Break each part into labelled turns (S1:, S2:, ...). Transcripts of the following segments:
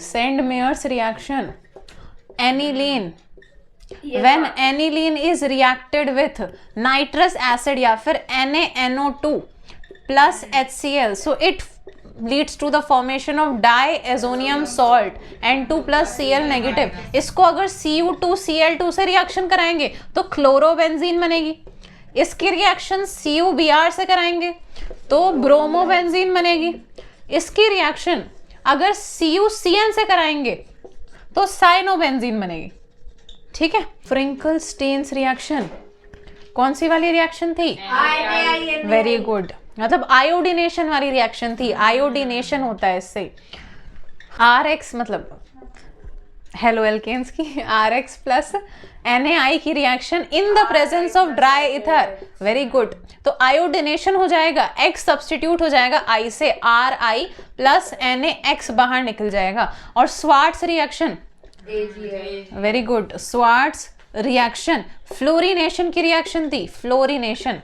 S1: Send Myers reaction aniline, when aniline is reacted with nitrous acid या फिर NaNO2 plus HCl, so it leads to the formation of diazonium salt N2 plus Cl negative. इसको अगर Cu2Cl2 से reaction कराएंगे तो chlorobenzene बनेगी, इसकी reaction CuBr से कराएंगे तो ब्रोमोबेंजीन बनेगी, इसकी रिएक्शन अगर CuCN से कराएंगे तो साइनोबेंजीन बनेगी। ठीक है। फ्रिंकल स्टेन्स रिएक्शन कौन सी वाली रिएक्शन थी? वेरी गुड, मतलब आयोडीनेशन वाली रिएक्शन थी। आयोडीनेशन होता है इससे। RX मतलब हेलो एल्केन्स की RX प्लस NaI की reaction in the presence of dry ether. Very good, तो आयोडीनेशन हो जाएगा, X सब्सटीट्यूट हो जाएगा I से, RI प्लस NaX बाहर निकल जाएगा। और Swarts reaction, very good, Swarts reaction fluorination की रिएक्शन थी। फ्लोरीनेशन,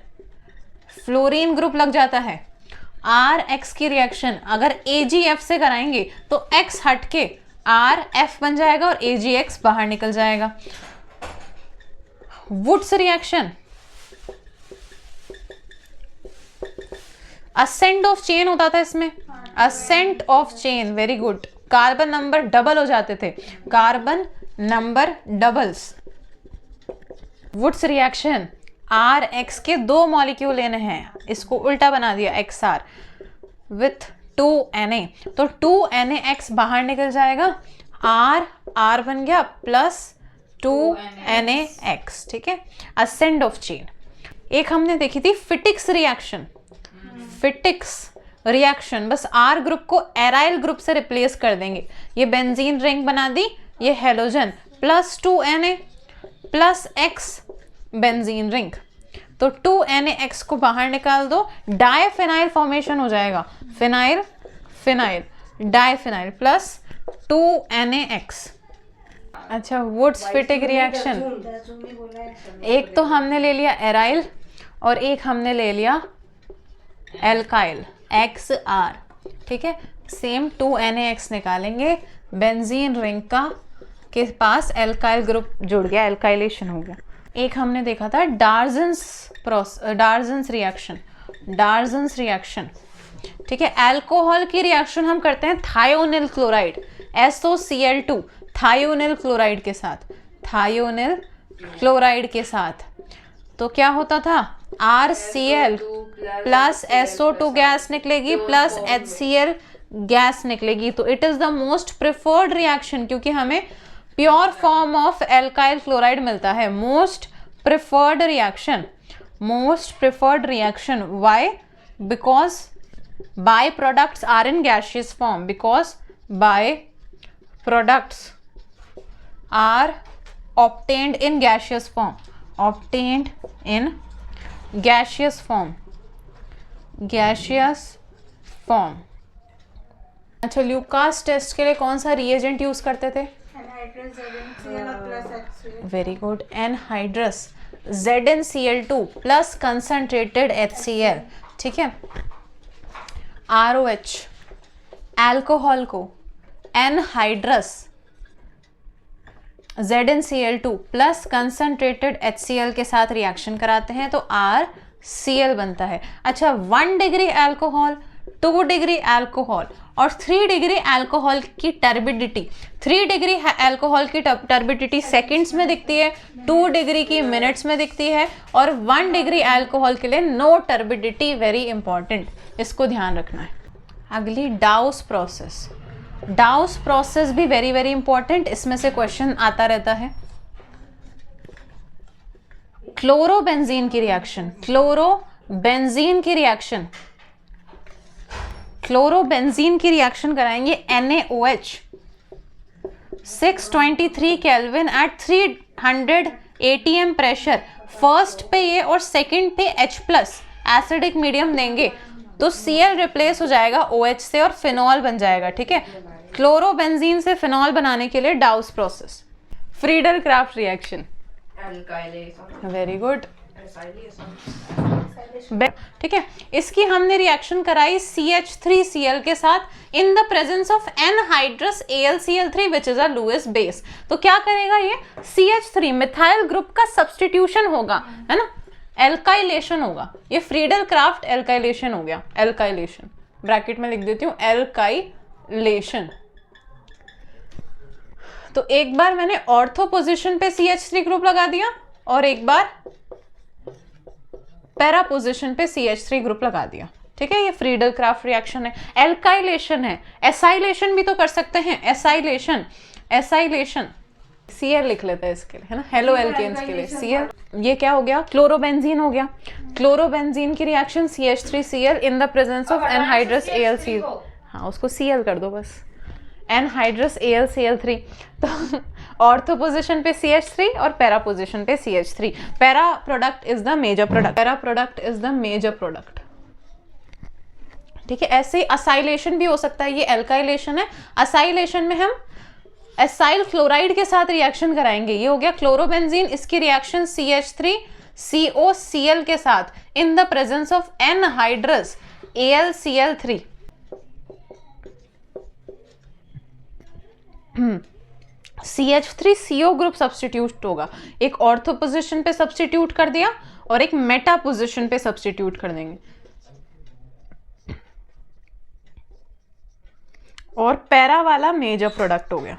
S1: फ्लोरीन ग्रुप लग जाता है। RX की रिएक्शन अगर AgF से कराएंगे तो X हट के RF बन जाएगा और AgX बाहर निकल जाएगा। Wurtz reaction ascent of chain होता था इसमें, ascent of chain. Very good, carbon number double हो जाते थे, carbon number doubles. Wurtz reaction RX के 2 मॉलिक्यूल लेने हैं, इसको उल्टा बना दिया XR विथ 2Na, तो 2NaX बाहर निकल जाएगा, R बन गया प्लस 2NaX। ठीक है, असेंट ऑफ चेन। एक हमने देखी थी फिटिक्स रिएक्शन, फिटिक्स रिएक्शन बस R ग्रुप को एराइल ग्रुप से रिप्लेस कर देंगे। ये बेंजीन रिंग बना दी, ये halogen plus 2Na plus X benzene ring, तो 2NaX को बाहर निकाल दो, डाइफिनाइल फॉर्मेशन हो जाएगा। Phenyl phenyl diphenyl plus 2NaX। अच्छा, वुड्स फिटिक रिएक्शन, एक तो हमने ले लिया एराइल और एक हमने ले लिया एल्काइल XR। ठीक है, सेम 2NaX निकालेंगे, बेंजीन रिंग का के पास एल्काइल ग्रुप जुड़ गया, एल्काइलेशन हो गया। एक हमने देखा था डार्जन्स रिएक्शन, डार्जन्स रिएक्शन। ठीक है, अल्कोहल की रिएक्शन हम करते हैं thionyl chloride SOCl2 thionyl chloride के साथ, थायोनिल क्लोराइड के साथ, तो क्या होता था RCl प्लस SO2 गैस निकलेगी प्लस HCl गैस निकलेगी, तो it is the most preferred reaction क्योंकि हमें pure form of alkyl chloride मिलता है। Most preferred reaction, most preferred reaction, why? Because by products are in gaseous form, because by products are obtained in gaseous form, obtained in gaseous form, gaseous form। अच्छा, Lucas test के लिए कौन सा reagent use करते थे? Very good, anhydrous ZnCl2 plus concentrated HCl। ठीक है, ROH alcohol को anhydrous ZnCl2 plus concentrated HCl के साथ रिएक्शन कराते हैं तो RCl बनता है। अच्छा, 1 डिग्री अल्कोहल, 2 डिग्री अल्कोहल और 3 डिग्री अल्कोहल की टर्बिडिटी, 3 डिग्री अल्कोहल की टर्बिडिटी सेकंड्स में दिखती है, 2 डिग्री की मिनट्स में दिखती है और 1 डिग्री अल्कोहल के लिए नो टर्बिडिटी। वेरी इंपॉर्टेंट, इसको ध्यान रखना है। अगली डाउस प्रोसेस, डाउस प्रोसेस भी वेरी वेरी इंपॉर्टेंट, इसमें से क्वेश्चन आता रहता है। क्लोरोबेंजीन की रिएक्शन, क्लोरोबेंजीन की रिएक्शन, क्लोरोबेंजीन की रिएक्शन कराएंगे NaOH 623 kelvin at 300 ATM pressure. First पे ये और सेकंड पे H प्लस एसिडिक मीडियम देंगे तो Cl रिप्लेस हो जाएगा OH से और फिनॉल बन जाएगा। ठीक है, क्लोरोबेंजीन से फिनॉल बनाने के लिए Dow's process. Friedel Crafts reaction, very good, ठीक है, इसकी हमने रिएक्शन कराई CH3Cl के साथ in the presence of anhydrous AlCl3 which is a Lewis base. तो क्या करेगा ये, CH3 मिथाइल ग्रुप का सब्सटीट्यूशन होगा, है ना, एल्काइलेशन होगा, ये फ्रीडल क्राफ्ट एल्काइलेशन हो गया, एल्काइलेशन, ब्रैकेट में लिख देती हूँ एल्काइलेशन। तो एक बार मैंने ऑर्थो पोजीशन पे CH3 ग्रुप लगा दिया और एक बार पैरा पोजीशन पे CH3 ग्रुप लगा दिया, ठीक है, ये फ्रीडल क्राफ्ट रिएक्शन है, एल्काइलेशन है, एसाइलेशन भी तो कर सकते हैं, एसाइलेशन, एसाइलेशन Cl लिख लेते हैं इसके लिए, है ना, हेलो एल्केन्स के लिए Cl। ये क्या हो गया, क्लोरोबेंजीन हो गया, क्लोरोबेंजीन की reaction CH3Cl in the presence of anhydrous AlC, हाँ उसको Cl कर दो बस, एनहाइड्रस AlCl3। तो ऑर्थो पोजीशन पे CH3 और पैरा पोजीशन पे CH3, para product is the major product, para product is the major product, ठीक है। ऐसे ही असाइलेशन भी हो सकता है, ये एल्काइलेशन है, असाइलेशन में हम एसाइल क्लोराइड के साथ रिएक्शन कराएंगे, ये हो गया क्लोरोबेंजीन, इसकी रिएक्शन CH3COCl के साथ in the presence of anhydrous AlCl3। CH3CO group substitute होगा, एक ऑर्थो पोजीशन पे सब्सटीट्यूट कर दिया और एक मेटा पोजीशन पे सब्सटीट्यूट कर देंगे, और पैरा वाला मेजर प्रोडक्ट हो गया।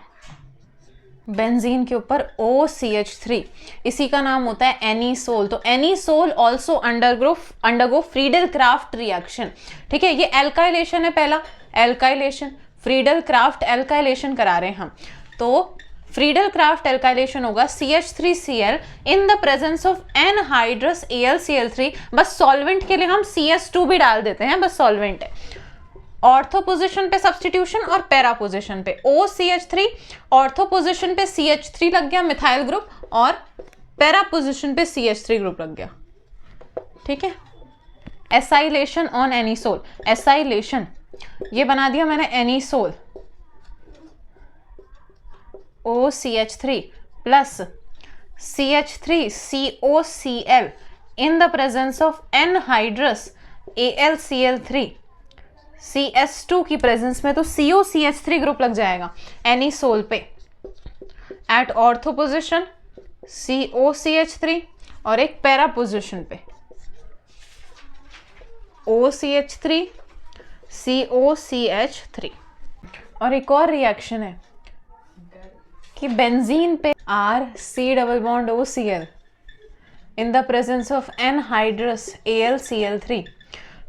S1: बेंजीन के ऊपर OCH3, इसी का नाम होता है एनीसोल। तो anisole also undergo Friedel Crafts reaction, ठीक है, ये एल्काइलेशन है, पहला एल्काइलेशन, फ्रीडल क्राफ्ट एल्काइलेशन करा रहे हैं हम। तो फ्रीडल क्राफ्ट एल्काइलेशन होगा CH3Cl in the presence of anhydrous AlCl3, बस सॉल्वेंट के लिए हम CS2 भी डाल देते हैं, बस सॉल्वेंट है। ऑर्थो पोजीशन पे सब्सटीट्यूशन और पैरा पोजीशन पे OCH3, ऑर्थो पोजीशन पे CH3 लग गया मिथाइल ग्रुप और पैरा पोजीशन पे CH3 ग्रुप लग गया, ठीक है। एसाइलेशन ऑन एनीसोल, एसाइलेशन, ये बना दिया मैंने anisole, OCH3 plus CH3COCl in the presence of anhydrous AlCl3, CS2 की प्रेजेंस में तो COCH3 ग्रुप लग जाएगा एनीसोल पे, एट ऑर्थो पोजीशन COCH3 और एक पैरा पोजीशन पे OCH3 COCH3। और एक और रिएक्शन है कि बेंजीन पे RC double bond OCl in the presence of anhydrous AlCl3।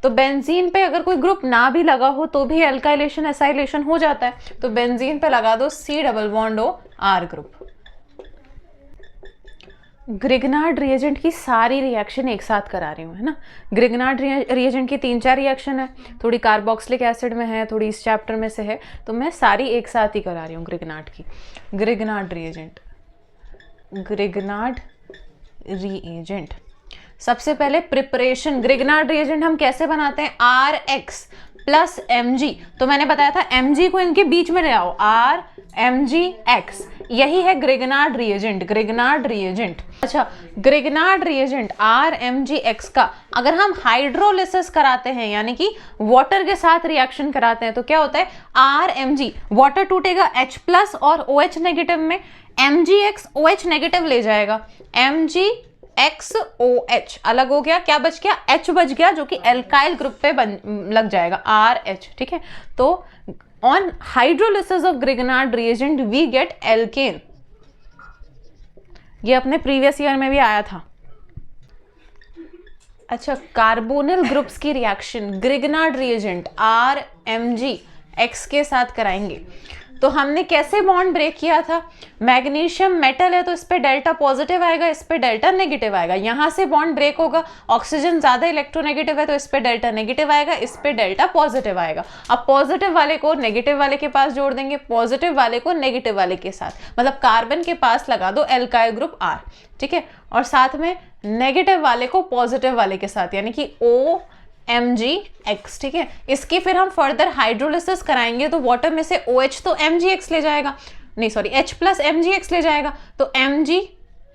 S1: तो बेंजीन पे अगर कोई ग्रुप ना भी लगा हो तो भी एल्काइलेशन एसाइलेशन हो जाता है, तो बेंजीन पे लगा दो C double bond O R group. Grignard reagent की सारी रिएक्शन एक साथ करा रही हूँ, है ना। ग्रिग्नार्ड रिएजेंट की 3-4 रिएक्शन है, थोड़ी कार्बोक्सिलिक एसिड में है, थोड़ी इस चैप्टर में से है, तो मैं सारी एक साथ ही करा रही हूँ ग्रिग्नार्ड की। ग्रिग्नार्ड रिएजेंट, ग्रिग्नार्ड रिएजेंट, सबसे पहले प्रिपरेशन, ग्रिग्नार्ड रिएजेंट हम कैसे बनाते हैं, RX प्लस Mg, तो मैंने बताया था Mg को इनके बीच में ले आओ, RMgX, यही है ग्रिग्नार्ड रिएजेंट, ग्रिग्नार्ड रिएजेंट। अच्छा, ग्रिग्नार्ड रिएजेंट RMgX का अगर हम हाइड्रोलिसिस कराते हैं, यानी कि वाटर के साथ रिएक्शन कराते हैं, तो क्या होता है, RMg, वाटर टूटेगा H प्लस और OH नेगेटिव में, MgX OH नेगेटिव ले जाएगा, MgXOH अलग हो गया, क्या बच गया, H बच गया, जो कि एल्काइल ग्रुप पे लग जाएगा RH, ठीक है। तो on hydrolysis of Grignard reagent we get alkane, ये अपने प्रीवियस ईयर में भी आया था। अच्छा, कार्बोनिल ग्रुप्स की रिएक्शन ग्रिग्नार्ड रिएजेंट RMgX के साथ कराएंगे। तो हमने कैसे बॉन्ड ब्रेक किया था, मैग्नीशियम मेटल है तो इस पे डेल्टा पॉजिटिव आएगा, इस पे डेल्टा नेगेटिव आएगा, यहाँ से बॉन्ड ब्रेक होगा, ऑक्सीजन ज्यादा इलेक्ट्रोनेगेटिव है तो इस पे डेल्टा नेगेटिव आएगा, इस पे डेल्टा पॉजिटिव आएगा। अब पॉजिटिव वाले को नेगेटिव वाले के पास जोड़ देंगे, पॉजिटिव वाले को नेगेटिव वाले के साथ, मतलब कार्बन के पास लगा दो एल्काइल ग्रुप R, ठीक है, और साथ में नेगेटिव वाले को पॉजिटिव वाले के साथ, यानी कि OMgX, ठीक है। इसकी फिर हम फर्दर हाइड्रोलिसिस कराएंगे तो वाटर में से OH तो MgX ले जाएगा, नहीं सॉरी H प्लस MgX ले जाएगा, तो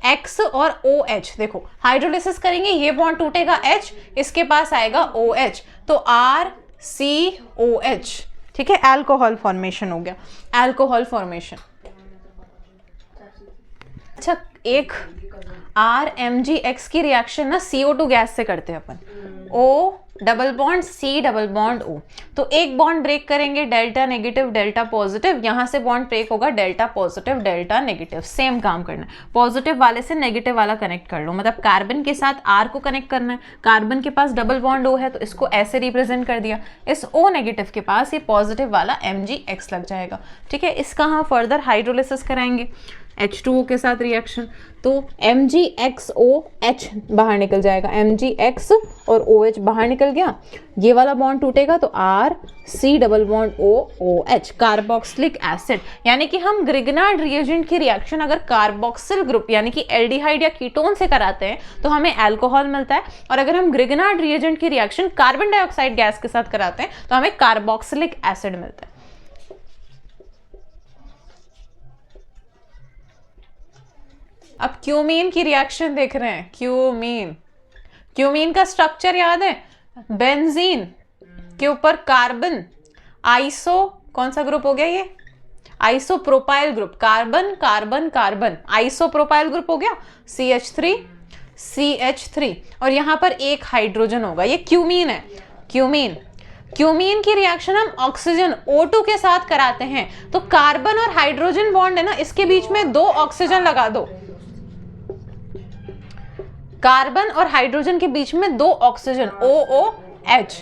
S1: X और OH, देखो हाइड्रोलिसिस करेंगे, ये बॉन्ड टूटेगा H, इसके पास आएगा OH, तो RCOH, ठीक है, अल्कोहल फॉर्मेशन हो गया, अल्कोहल फॉर्मेशन। अच्छा, एक RMgX की रिएक्शन ना CO2 गैस से करते हैं अपन, O double bond C double bond O, तो एक बॉन्ड ब्रेक करेंगे डेल्टा नेगेटिव डेल्टा पॉजिटिव, यहां से बॉन्ड ब्रेक होगा delta positive delta negative, same काम करना है, पॉजिटिव वाले से नेगेटिव वाला कनेक्ट कर लो, मतलब कार्बन के साथ R को कनेक्ट करना है, कार्बन के पास डबल बॉन्ड O है तो इसको ऐसे रिप्रेजेंट कर दिया, इस O नेगेटिव के पास ये पॉजिटिव वाला MgX लग जाएगा, ठीक है। इसका हम फर्दर हाइड्रोलिसिस कराएंगे H2O के साथ रिएक्शन, तो MgXOH बाहर निकल जाएगा, MgX और OH बाहर निकल गया, ये वाला बॉन्ड टूटेगा तो RC double bond OH, carboxylic acid. यानी कि हम ग्रिग्नार्ड रिएजेंट की रिएक्शन अगर कार्बोक्सिल ग्रुप यानी कि एल्डिहाइड या कीटोन से कराते हैं तो हमें अल्कोहल मिलता है, और अगर हम ग्रिग्नार्ड रिएजेंट की रिएक्शन कार्बन डाइऑक्साइड गैस के साथ कराते हैं तो हमें कार्बोक्सिलिक एसिड मिलता है। अब क्यूमीन की रिएक्शन देख रहे हैं, क्यूमीन का स्ट्रक्चर याद है, बेंजीन के ऊपर कार्बन, आइसो कौन सा ग्रुप हो गया ये, isopropyl group, carbon carbon carbon, isopropyl group हो गया, CH3 और यहां पर एक हाइड्रोजन होगा, ये क्यूमीन है। क्यूमीन की रिएक्शन हम ऑक्सीजन O2 के साथ कराते हैं, तो कार्बन और हाइड्रोजन बॉन्ड है ना, इसके बीच में 2 ऑक्सीजन लगा दो, कार्बन और हाइड्रोजन के बीच में 2 ऑक्सीजन OOH,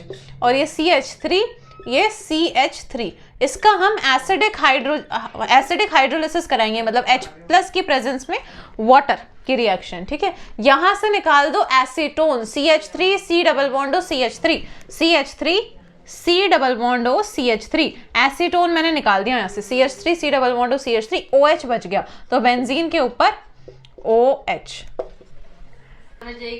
S1: और ये CH3, ये CH3, इसका हम एसिडिक हाइड्रोलिसिस कराएंगे, मतलब H+ की प्रेजेंस में वाटर की रिएक्शन, ठीक है। यहां से निकाल दो acetone, CH3 C double bond O CH3, CH3 C double bond O CH3, acetone मैंने निकाल दिया यहां से, CH3 C double bond O CH3, OH बच गया, तो बेंजीन के ऊपर OH।
S2: हमने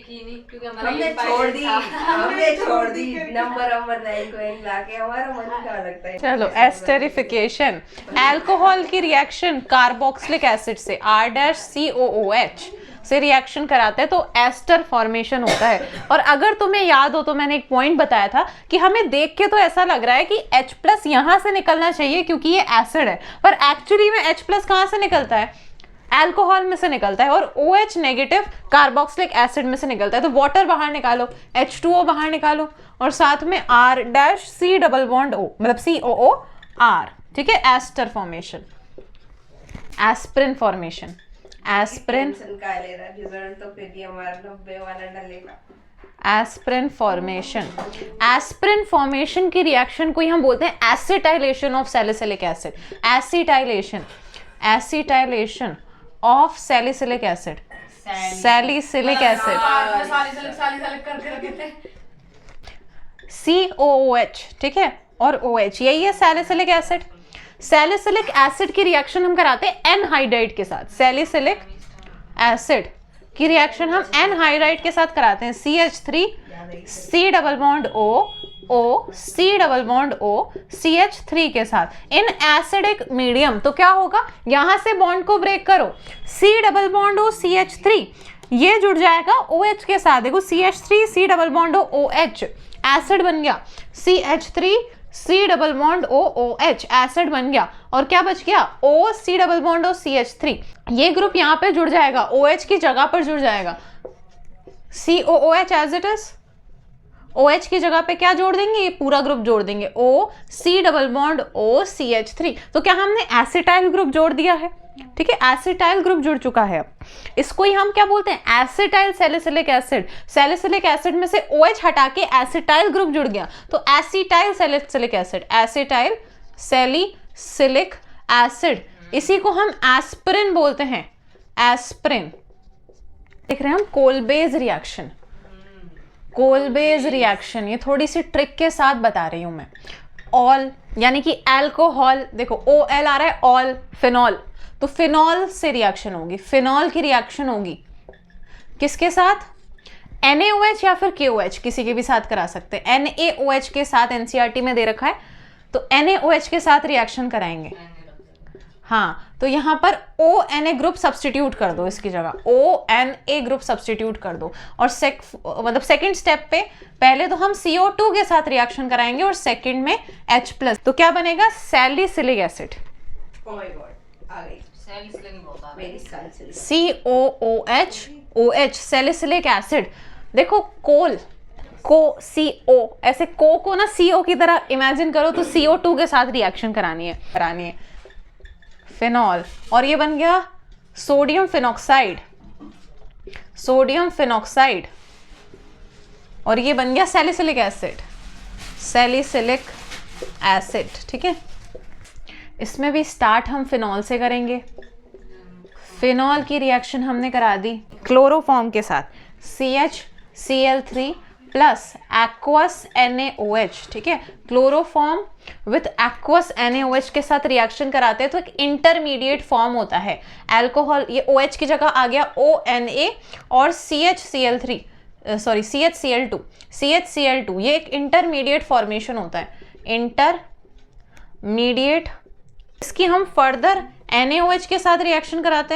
S2: छोड़ दी नंबर 9 को एक लाके, हमारा मन क्या लगता है।
S1: चलो, एस्टरिफिकेशन, अल्कोहल की रिएक्शन कार्बोक्सिलिक एसिड से R-COOH से रिएक्शन कराते हैं तो एस्टर फॉर्मेशन होता है। और अगर तुम्हें याद हो तो मैंने एक पॉइंट बताया था कि हमें देख के तो ऐसा लग रहा है कि H+ यहां से निकलना चाहिए क्योंकि ये एसिड है, पर एक्चुअली में H+ कहां से निकलता है, अल्कोहल में से निकलता है, और OH नेगेटिव कार्बोक्सिलिक एसिड में से निकलता है, तो वाटर बाहर निकालो, H2O बाहर निकालो, और साथ में R-C डबल बॉन्ड O, मतलब COOR, ठीक है, ester formation, aspirin formation, aspirin aspirin formation. Aspirin formation की रिएक्शन को ही हम बोलते हैं acetylation of salicylic acid, acetylation of salicylic acid, salicylic acid, COOH, ठीक है, और OH, यही है सैलिसिलिक एसिड। सैलिसिलिक एसिड की रिएक्शन हम कराते हैं एनहाइड्राइड के साथ, सैलिसिलिक एसिड की रिएक्शन हम एनहाइड्राइड के साथ कराते हैं, CH3 C double bond O C double bond O CH3 के साथ इन एसिडिक मीडियम, तो क्या होगा, यहां से बॉन्ड को ब्रेक करो, C double bond O CH3, ये जुड़ जाएगा OH के साथ, देखो CH3 C double bond O OH, acid बन गया, CH3 C double bond O OH, acid बन गया, और क्या बच गया, O C double bond O CH3, ये ग्रुप यहाँ पे जुड़ जाएगा, OH की जगह पर जुड़ जाएगा, COOH as it is, OH की जगह पे क्या जोड़ देंगे, ये पूरा ग्रुप जोड़ देंगे, O C double bond O CH3, तो क्या हमने एसिटाइल ग्रुप जोड़ दिया है, ठीक है, एसिटाइल ग्रुप जुड़ चुका है। अब इसको ही हम क्या बोलते हैं, acetyl salicylic acid, salicylic acid में से OH हटा के एसिटाइल ग्रुप जुड़ गया, तो acetyl salicylic acid, acetyl salicylic acid, इसी को हम एस्पिरिन बोलते हैं, एस्पिरिन। देख रहे हैं हम कोलबेज रिएक्शन, कोलबेज रिएक्शन, ये थोड़ी सी ट्रिक के साथ बता रही हूं मैं। ऑल यानी कि अल्कोहल, देखो OL आ रहा है, ऑल फिनॉल, तो फिनॉल से रिएक्शन होगी, फिनॉल की रिएक्शन होगी किसके साथ, NaOH या फिर KOH, किसी के भी साथ करा सकते हैं, NaOH के साथ NCERT में दे रखा है, तो NaOH के साथ रिएक्शन कराएंगे, हाँ, तो यहाँ पर ONA ग्रुप सब्सटीट्यूट कर दो, इसकी जगह ONA ग्रुप सब्सटीट्यूट कर दो। और मतलब सेकंड स्टेप पे पहले तो हम CO2 के साथ रिएक्शन कराएंगे और सेकंड में H+, तो क्या बनेगा, salicylic acid.
S2: Oh my god, आ गई मेरी सैलिसिलिक।
S1: COOH salicylic acid. देखो कोल को CO, ऐसे को ना CO की तरह इमेजिन करो, तो CO2 के साथ रिएक्शन करानी है फिनॉल, और ये बन गया सोडियम फिनॉक्साइड, और ये बन गया सैलिसिलिक एसिड, ठीक है। इसमें भी स्टार्ट हम फिनॉल से करेंगे। फिनॉल की रिएक्शन हमने करा दी क्लोरोफॉर्म के साथ, CHCl3 प्लस एक्वस NaOH, ठीक है। क्लोरोफॉर्म विथ एक्वस NaOH के साथ रिएक्शन कराते हैं तो एक इंटरमीडिएट फॉर्म होता है अल्कोहल, ये OH की जगह आ गया ONA, और CHCl2, ये एक इंटरमीडिएट फॉर्मेशन होता है, इंटरमीडिएट। इसकी हम फर्दर NaOH के साथ रिएक्शन कराते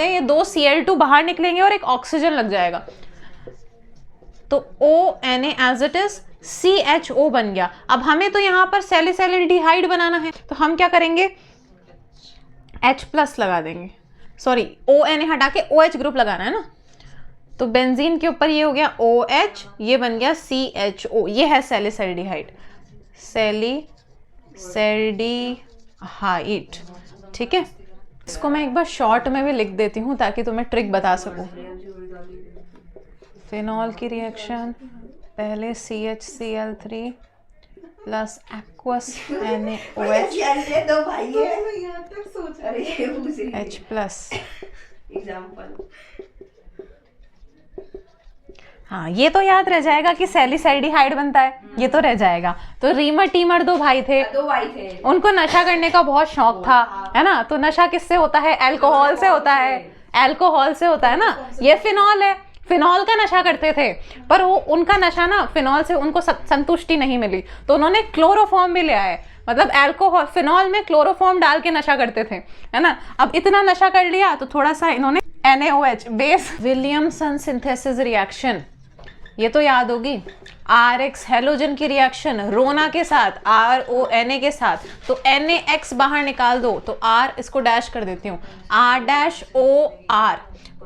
S1: हैं, ये दो Cl2 बाहर निकलेंगे और एक ऑक्सीजन लग जाएगा, तो ONA as it is CHO बन गया। अब हमें तो यहाँ पर सैलिसिल्डिहाइड बनाना है, तो हम क्या करेंगे, H+ लगा देंगे, सॉरी ONA हटा के OH ग्रुप लगाना है ना, तो बेंजीन के ऊपर ये हो गया OH, ये बन गया CHO, ये है सैलिसिल्डिहाइड, ठीक है। इसको मैं एक बार शॉर्ट में भी लिख देती हूँ ताकि तुम्हें ट्रिक बता सकूँ। फिनॉल की रिएक्शन, पहले CHCl3 plus aqueous NaOH H+। हाँ, ये तो याद रह जाएगा कि सैलिसिल्डिहाइड बनता है, ये तो रह जाएगा। तो रीमर टीमर दो भाई थे, उनको नशा करने का बहुत शौक था, है ना। तो नशा किससे होता है, अल्कोहल से होता है ना। ये फिनॉल है, फिनॉल का नशा करते थे, पर वो उनका नशा ना, फिनॉल से उनको संतुष्टि नहीं मिली, तो उन्होंने क्लोरोफॉर्म भी ले आए, मतलब अल्कोहल फिनॉल में क्लोरोफॉर्म डाल के नशा करते थे, है ना। अब इतना नशा कर लिया तो थोड़ा सा इन्होंने NaOH base, Williamson synthesis reaction, ये तो याद होगी। RX हेलोजन की रिएक्शन रोना के साथ, RONA के साथ, तो NaX बाहर निकाल दो, तो R इसको डैश कर देती हूँ, R-OR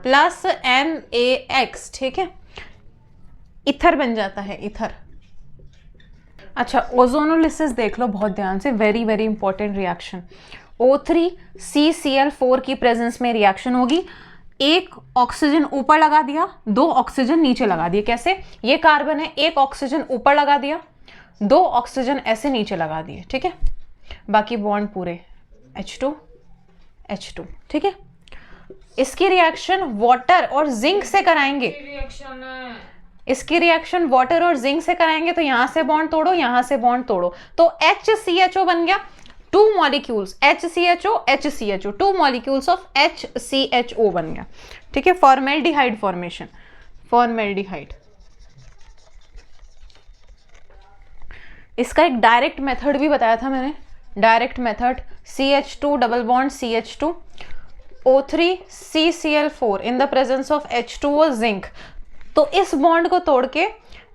S1: प्लस NaX, ठीक है। इथर बन जाता है, इथर। अच्छा, ओजोनोलिसिस देख लो बहुत ध्यान से, very very important reaction. O3CCl4 की प्रेजेंस में रिएक्शन होगी, एक ऑक्सीजन ऊपर लगा दिया, दो ऑक्सीजन नीचे लगा दिए। कैसे, ये कार्बन है, एक ऑक्सीजन ऊपर लगा दिया, दो ऑक्सीजन ऐसे नीचे लगा दिए, ठीक है। बाकी बॉन्ड पूरे H2, ठीक है। इसकी रिएक्शन वाटर और जिंक से कराएंगे, तो यहां से बॉन्ड तोड़ो, यहां से बॉन्ड तोड़ो, तो HCHO बन गया, 2 molecules HCHO, 2 molecules of HCHO बन गया, ठीक है। फॉर्मेल्डिहाइड फॉर्मेशन, इसका एक डायरेक्ट मेथड भी बताया था मैंने, direct method, CH2 double bond CH2 O3CCl4 in the presence of H2O zinc, तो इस बॉन्ड को तोड़ के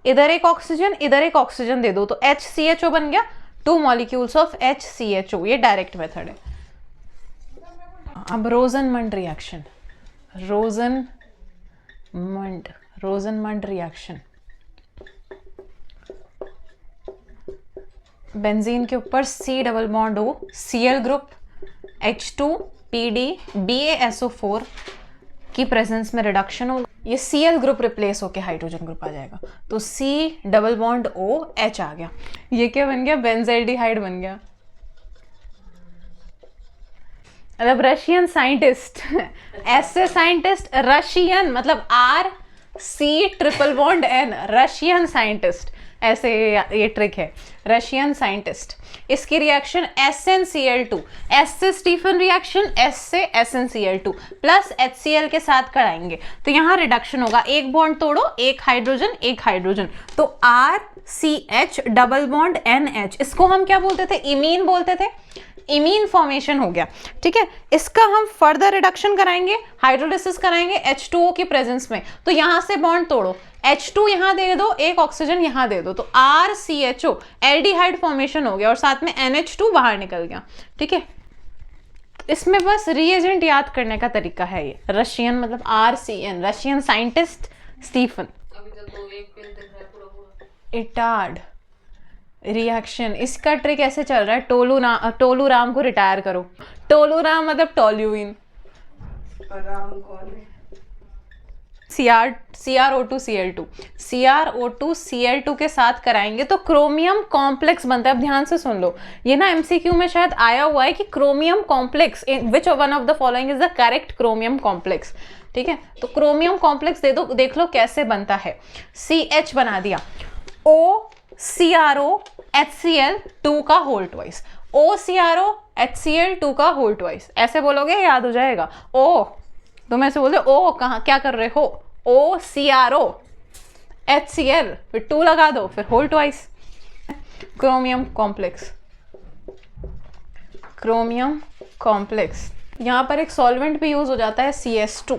S1: इधर एक ऑक्सीजन दे दो, तो HCHO बन गया, 2 मॉलिक्यूल्स ऑफ HCHO, ये डायरेक्ट मेथड है। अब रोजनमंड रिएक्शन, रोजनमंड रिएक्शन, बेंजीन के ऊपर C double bond O, Cl group, H2PD BaSO4 की प्रेजेंस में रिडक्शन होगा, ये Cl ग्रुप रिप्लेस होके हाइड्रोजन ग्रुप आ जाएगा, तो C double bond O H आ गया। ये क्या बन गया, बेंजाल्डिहाइड बन गया। मतलब रशियन साइंटिस्ट, ऐसे साइंटिस्ट, रशियन मतलब RC triple bond N, Russian scientist, ऐसे ये ट्रिक है, रशियन साइंटिस्ट। इसकी रिएक्शन SnCl2, S से स्टीफन रिएक्शन, S से SnCl2 प्लस HCl के साथ कराएंगे, तो यहाँ रिडक्शन होगा, एक बॉन्ड तोड़ो, एक हाइड्रोजन, तो RCH डबल बॉन्ड NH, इसको हम क्या बोलते थे, इमीन बोलते थे। इमीन फॉर्मेशन हो गया, ठीक है। इसका हम फर्दर रिडक्शन कराएंगे, हाइड्रोलिसिस कराएंगे H2O की प्रेजेंस में। तो यहां से बॉन्ड तोड़ो, H2 यहां दे दो, एक ऑक्सीजन यहां दे दो, तो RCHO एल्डिहाइड फॉर्मेशन हो गया और साथ में NH2 बाहर निकल गया, ठीक है। इसमें बस रिएजेंट याद करने का तरीका है ये, रशियन मतलब RCN, Russian scientist Stephen. Etard reaction, इसका ट्रिक ऐसे चल रहा है, टोलू राम को रिटायर करो। टोलू राम मतलब टोल्यूइन।
S2: और राम कौन है?
S1: CrO2Cl2, CrO2Cl2 के साथ कराएंगे तो क्रोमियम कॉम्प्लेक्स बनता है। अब ध्यान से सुन लो, ये ना MCQ में शायद आया हुआ है कि chromium complex, which one of the following is the correct chromium complex, ठीक है। तो क्रोमियम कॉम्प्लेक्स दे दो, देख लो कैसे बनता है। CH बना दिया, OCrO_HCl2 का होल ट्वाइस, OCrO_HCl2 का होल ट्वाइस, ऐसे बोलोगे याद हो जाएगा। O तो मैं ऐसे बोलते ओ कहाँ क्या कर रहे हो, OCrO_HCl, फिर 2 लगा दो, फिर whole twice. Chromium complex, chromium complex, यहाँ पर एक सॉल्वेंट भी यूज हो जाता है CS2।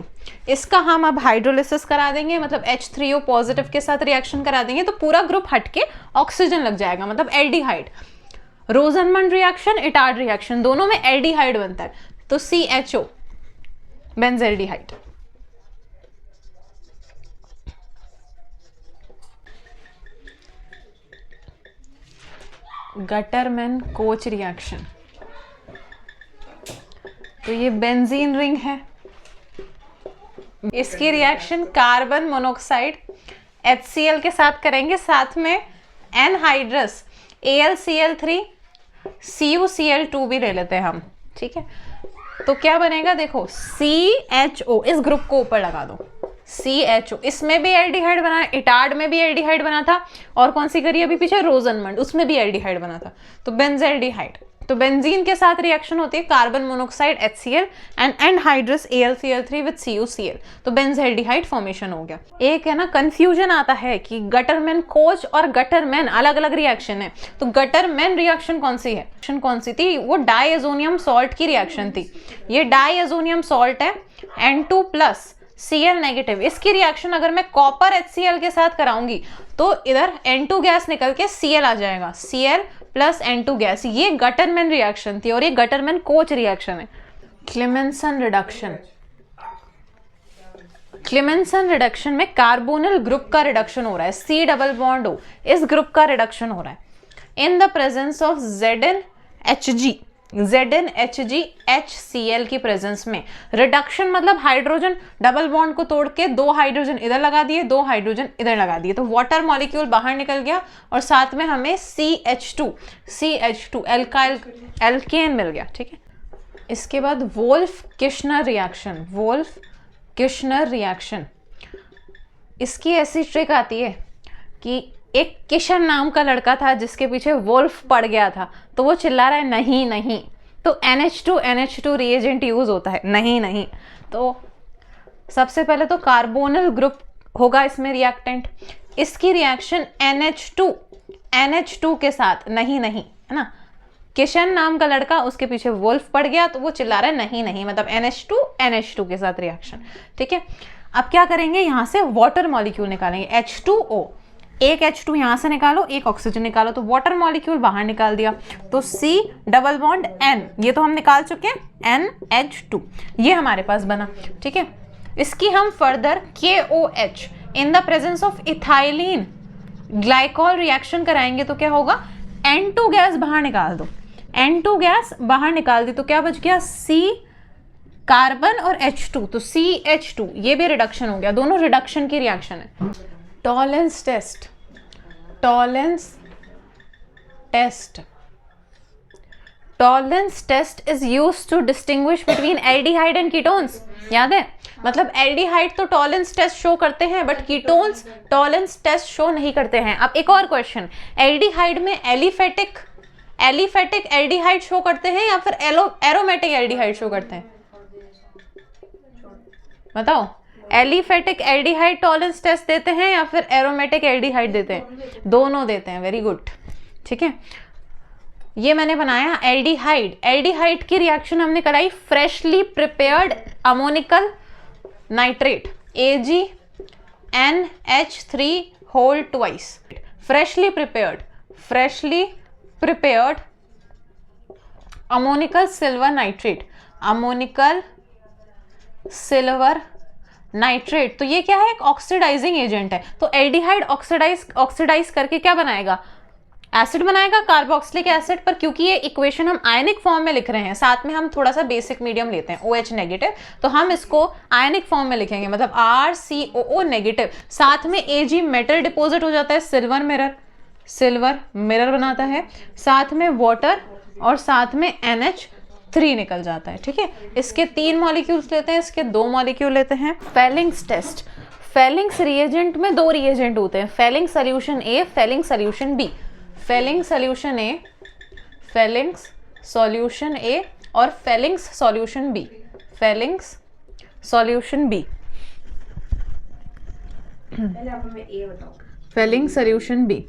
S1: इसका हम अब हाइड्रोलिसिस करा देंगे, मतलब H3O पॉजिटिव के साथ रिएक्शन करा देंगे तो पूरा ग्रुप हटके ऑक्सीजन लग जाएगा, मतलब एल्डिहाइड। रोजनमंड रिएक्शन, इटार्ड रिएक्शन, दोनों में एल्डिहाइड बनता है, तो CHO benzaldehyde. Gattermann coach reaction, तो ये बेंजीन रिंग है, इसकी रिएक्शन कार्बन मोनोऑक्साइड HCl के साथ करेंगे, साथ में एनहाइड्रस AlCl3 CuCl2 भी ले लेते हैं हम, ठीक है। तो क्या बनेगा देखो, CHO, इस ग्रुप को ऊपर लगा दो, CHO, इसमें भी एल्डिहाइड बना, इटार्ड में भी एल्डिहाइड बना था, और कौन सी करी अभी पीछे, रोजनमंड, उसमें भी एल्डिहाइड बना था, तो बेंजेल्डिहाइड। तो बेंजीन के साथ रिएक्शन होती है carbon monoxide HCl and anhydrous AlCl3 with CuCl, तो बेंजेल्डिहाइड फॉर्मेशन हो गया। एक है ना कंफ्यूजन आता है कि गटरमैन कोच और गटरमैन अलग अलग रिएक्शन है, तो गटरमैन रिएक्शन कौन सी है, कौन सी थी, वो डाइएजोनियम सॉल्ट की रिएक्शन थी। ये डाइएजोनियम सॉल्ट है, N2+ Cl नेगेटिव, इसकी रिएक्शन अगर मैं कॉपर HCl के साथ कराऊंगी तो इधर N2 गैस निकल के Cl आ जाएगा, Cl + N2 गैस। ये गटरमैन रिएक्शन थी और ये गटरमैन कोच रिएक्शन है। क्लेमेंसन रिडक्शन, क्लेमेंसन रिडक्शन में कार्बोनिल ग्रुप का रिडक्शन हो रहा है, C डबल बॉन्ड O, इस ग्रुप का रिडक्शन हो रहा है इन the presence of ZnHg HCl की प्रेजेंस में। रिडक्शन मतलब हाइड्रोजन डबल बॉन्ड को तोड़ के 2 हाइड्रोजन इधर लगा दिए, 2 हाइड्रोजन इधर लगा दिए, तो वाटर मॉलिक्यूल बाहर निकल गया और साथ में हमें CH2 एल्केन मिल गया, ठीक है। इसके बाद Wolff Kishner reaction, Wolff Kishner reaction, इसकी ऐसी ट्रिक आती है कि एक किशन नाम का लड़का था जिसके पीछे वोल्फ पड़ गया था, तो वो चिल्ला रहा है नहीं नहीं, तो NH2 रिएजेंट यूज होता है, नहीं नहीं। तो सबसे पहले तो कार्बोनिल ग्रुप होगा इसमें रिएक्टेंट, इसकी रिएक्शन NH2 के साथ, नहीं नहीं, है ना। किशन नाम का लड़का, उसके पीछे वोल्फ पड़ गया तो वो चिल्ला रहा है नहीं नहीं, मतलब NH2 के साथ रिएक्शन, ठीक है। अब क्या करेंगे, यहाँ से वाटर मॉलिक्यूल निकालेंगे, H2O, एक H2 यहाँ से निकालो, एक ऑक्सीजन निकालो, तो वाटर मॉलिक्यूल बाहर निकाल दिया, तो C डबल बॉन्ड N, ये तो हम निकाल चुके हैं, NH2, ये हमारे पास बना, ठीक है। इसकी हम further KOH in the presence of ethylene glycol reaction कराएंगे, तो क्या होगा, N2 गैस बाहर निकाल दो, N2 गैस बाहर निकाल दी, तो क्या बच गया, C कार्बन और H2, तो CH2, ये भी रिडक्शन हो गया, दोनों रिडक्शन की रिएक्शन है। Tollens test, Tollens test is used to distinguish between aldehyde and ketones, याद है, मतलब एल्डिहाइड तो टॉलेंस टेस्ट शो करते हैं but ketones Tollens test show नहीं करते हैं। अब एक और क्वेश्चन, एल्डिहाइड में एलिफेटिक एल्डिहाइड शो करते हैं या फिर एरोमेटिक एल्डिहाइड शो करते हैं, बताओ। एलिफेटिक एल्डिहाइड टॉलेंस टेस्ट देते हैं या फिर एरोमेटिक एल्डिहाइड देते हैं, दोनों देते हैं, वेरी गुड, ठीक है। ये मैंने बनाया एल्डिहाइड, एल्डिहाइड की रिएक्शन हमने कराई freshly prepared ammoniacal nitrate AgNH3 whole twice, freshly prepared ammoniacal silver nitrate, ammoniacal silver nitrate. तो ये क्या है, एक ऑक्सीडाइजिंग एजेंट है। तो एल्डिहाइड ऑक्सीडाइज करके क्या बनाएगा, एसिड बनाएगा, कार्बोक्सिलिक एसिड। पर क्योंकि ये इक्वेशन हम आयनिक फॉर्म में लिख रहे हैं, साथ में हम थोड़ा सा बेसिक मीडियम लेते हैं OH नेगेटिव, तो हम इसको आयनिक फॉर्म में लिखेंगे, मतलब RCOO नेगेटिव। साथ में Ag मेटल डिपॉजिट हो जाता है, सिल्वर मिरर बनाता है, साथ में वाटर और साथ में NH3 निकल जाता है। ठीक है, इसके 3 मॉलिक्यूल्स लेते हैं, इसके 2 मॉलिक्यूल लेते हैं। फेलिंग्स टेस्ट, फेलिंग्स रिएजेंट में 2 रिएजेंट होते हैं, Fehling solution A, Fehling solution B। Fehling solution A और Fehling's solution B, Fehling's solution B।
S2: पहले आप हमें A बताओ।
S1: Fehling solution B,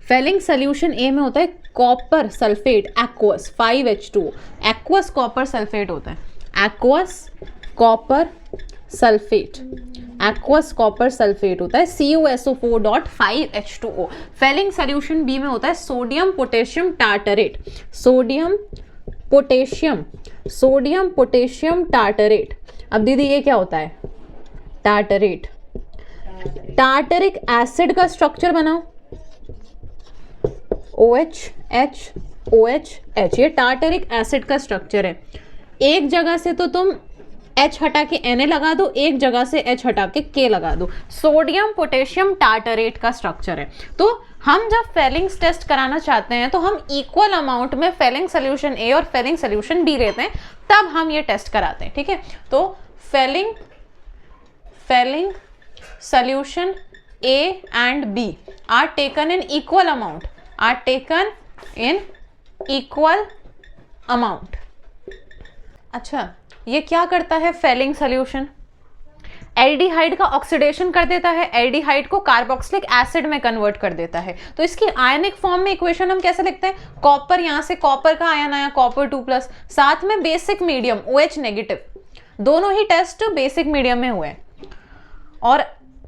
S1: Fehling solution A में होता है copper sulphate aqueous 5H2O, aqueous copper sulphate होता है, एक्वस कॉपर सल्फेट होता है CuSO4.5H2O। फेलिंग सोल्यूशन B में होता है sodium potassium tartrate, sodium potassium tartrate. अब दीदी ये क्या होता है, टार्टरिक एसिड का स्ट्रक्चर बनाओ, OH, ये टार्टरिक एसिड का स्ट्रक्चर है। एक जगह से तो तुम H हटा के Na लगा दो, एक जगह से H हटा के K लगा दो, सोडियम पोटेशियम टार्टरेट का स्ट्रक्चर है। तो हम जब फेलिंग्स टेस्ट कराना चाहते हैं तो हम इक्वल अमाउंट में फेलिंग सोल्यूशन A और फेलिंग सोल्यूशन B लेते हैं, तब हम ये टेस्ट कराते हैं। ठीक है, तो Fehling solution A and B are taken in equal amount, अच्छा, ये क्या करता है फेलिंग सोल्यूशन, एल्डिहाइड का ऑक्सीडेशन कर देता है, एल्डिहाइड को कार्बोक्सिलिक एसिड में कन्वर्ट कर देता है। तो इसकी आयनिक फॉर्म में इक्वेशन हम कैसे लिखते हैं, कॉपर, यहाँ से कॉपर का आयन आया कॉपर 2+, साथ में बेसिक मीडियम OH नेगेटिव, दोनों ही टेस्ट बेसिक मीडियम में हुए, और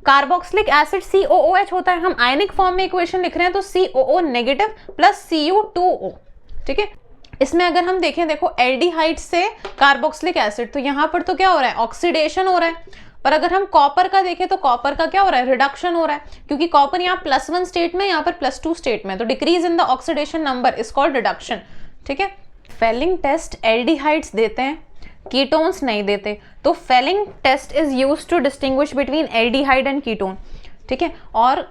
S1: कार्बोक्सिलिक एसिड COOH होता है। हम आयनिक फॉर्म में इक्वेशन लिख रहे हैं तो COO नेगेटिव प्लस Cu2O। ठीक है, इसमें अगर हम देखें, देखो एल्डिहाइड से कार्बोक्सिलिक एसिड, तो यहाँ पर तो क्या हो रहा है, ऑक्सीडेशन हो रहा है। पर अगर हम कॉपर का देखें तो कॉपर का क्या हो रहा है, रिडक्शन हो रहा है, क्योंकि कॉपर यहाँ +1 स्टेट में, यहाँ पर +2 स्टेट में, तो decrease in the oxidation number is called reduction. ठीक है, फेलिंग टेस्ट एल्डिहाइड्स देते हैं, कीटोन्स नहीं देते, तो Fehling test is used to distinguish between aldehyde and ketone. ठीक है, और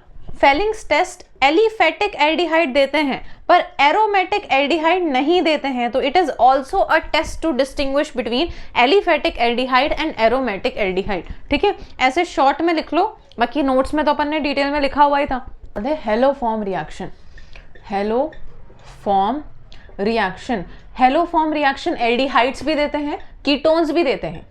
S1: फेलिंग्स टेस्ट एलिफेटिक एल्डिहाइड देते हैं पर एरोमेटिक एल्डिहाइड नहीं देते हैं, तो it is also a test to distinguish between aliphatic aldehyde and aromatic aldehyde. ठीक है, ऐसे शॉर्ट में लिख लो, बाकी नोट्स में तो अपन ने डिटेल में लिखा हुआ ही था। हेलो फॉर्म रिएक्शन एल्डिहाइड्स भी देते हैं, कीटोन्स भी देते हैं।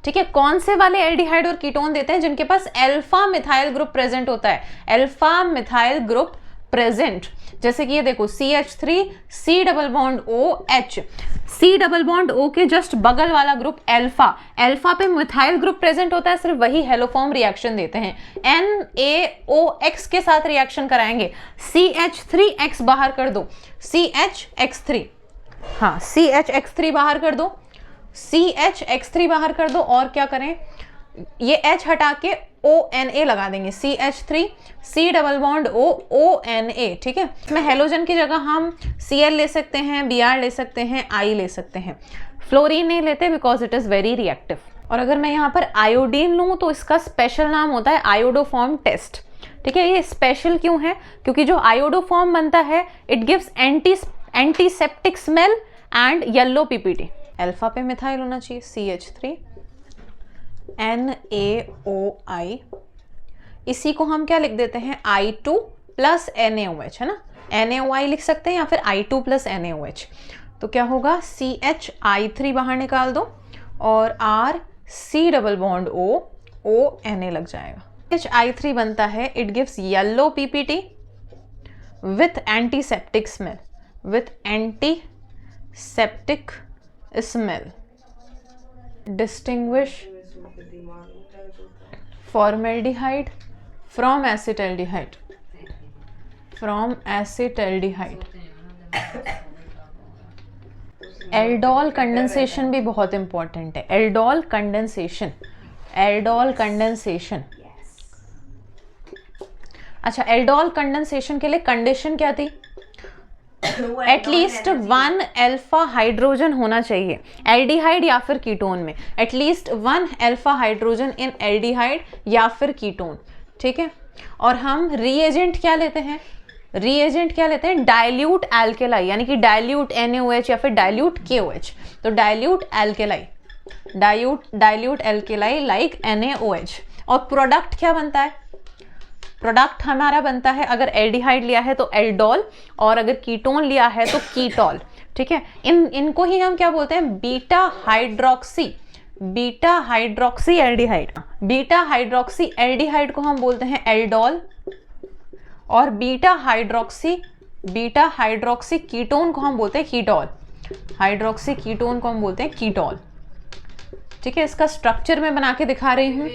S1: ठीक है, कौन से वाले एल्डिहाइड और कीटोन देते हैं, जिनके पास अल्फा मिथाइल ग्रुप प्रेजेंट होता है, अल्फा मिथाइल ग्रुप प्रेजेंट। जैसे कि ये देखो CH3 C double bond OH, C double bond O के जस्ट बगल वाला ग्रुप अल्फा, अल्फा पे मिथाइल ग्रुप प्रेजेंट होता है, सिर्फ वही हेलोफॉर्म रिएक्शन देते हैं। NaOX के साथ रिएक्शन कराएंगे, CH3X बाहर कर दो, CHX3, हाँ CHX3 बाहर कर दो, CHX3 बाहर कर दो, और क्या करें, ये H हटा के ONA लगा देंगे, CH3 C double bond O ONA। ठीक है, इसमें हेलोजन की जगह हम Cl ले सकते हैं, Br ले सकते हैं, I ले सकते हैं, फ्लोरीन नहीं लेते because it is very reactive. और अगर मैं यहाँ पर आयोडीन लूँ तो इसका स्पेशल नाम होता है आयोडोफॉर्म टेस्ट। ठीक है, ये स्पेशल क्यों है, क्योंकि जो आयोडोफॉर्म बनता है it gives antiseptic smell and yellow PPT। Alpha पे मिथाइल होना चाहिए, CH3 NaOI, इसी को हम क्या लिख देते हैं, I2 प्लस NaOH, है ना, NaOI लिख सकते हैं या फिर I2 प्लस NaOH। तो क्या होगा, CHI3 बाहर निकाल दो और R C double bond O ONA लग जाएगा, CHI3 बनता है, it gives yellow PPT with antiseptic smell, with antiseptic smell. Distinguish formaldehyde from acetaldehyde. From acetaldehyde. Aldol condensation भी बहुत इंपॉर्टेंट है. Aldol condensation. Aldol condensation. अच्छा, एल्डोल कंडेंसेशन के लिए कंडीशन क्या थी? एटलीस्ट 1 अल्फा हाइड्रोजन होना चाहिए एल्डिहाइड या फिर कीटोन में. At least 1 alpha hydrogen in aldehyde या फिर कीटोन. ठीक है. और हम रीएजेंट क्या लेते हैं? रीएजेंट क्या लेते हैं? डाइल्यूट एल्केलाई, यानी कि डाइल्यूट NaOH या फिर डाइल्यूट KOH. तो dilute alkali, dilute alkali like NaOH. और प्रोडक्ट क्या बनता है? प्रोडक्ट हमारा बनता है, अगर एल्डिहाइड लिया है तो एल्डोल, और अगर कीटोन लिया है तो कीटोल. ठीक है. इनको ही हम क्या बोलते हैं? Beta hydroxy aldehyde. Beta hydroxy aldehyde को हम बोलते हैं एल्डोल, और बीटा हाइड्रोक्सी कीटोन को हम बोलते हैं कीटोल. हाइड्रोक्सी कीटोन को हम बोलते हैं कीटोल. ठीक है. इसका स्ट्रक्चर मैं बना के दिखा रही हूँ.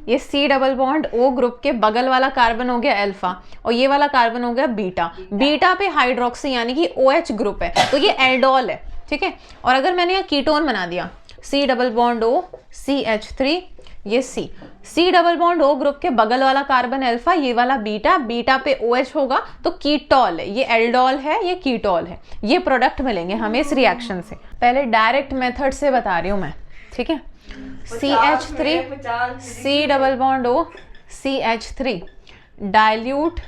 S1: ये C double bond O group के बगल वाला कार्बन हो गया अल्फा, और ये वाला कार्बन हो गया बीटा. बीटा पे हाइड्रोक्सी यानी कि OH ग्रुप है, तो ये एल्डोल है. ठीक है. और अगर मैंने यहाँ कीटोन बना दिया, C double bond O CH3, ये C double bond O group के बगल वाला कार्बन अल्फा, ये वाला बीटा, बीटा पे OH होगा तो कीटोल है. ये एल्डोल है, ये कीटोल है. ये प्रोडक्ट मिलेंगे हमें इस रिएक्शन से. पहले डायरेक्ट मेथड से बता रही हूँ मैं. ठीक है. CH3 C double bond O CH3 dilute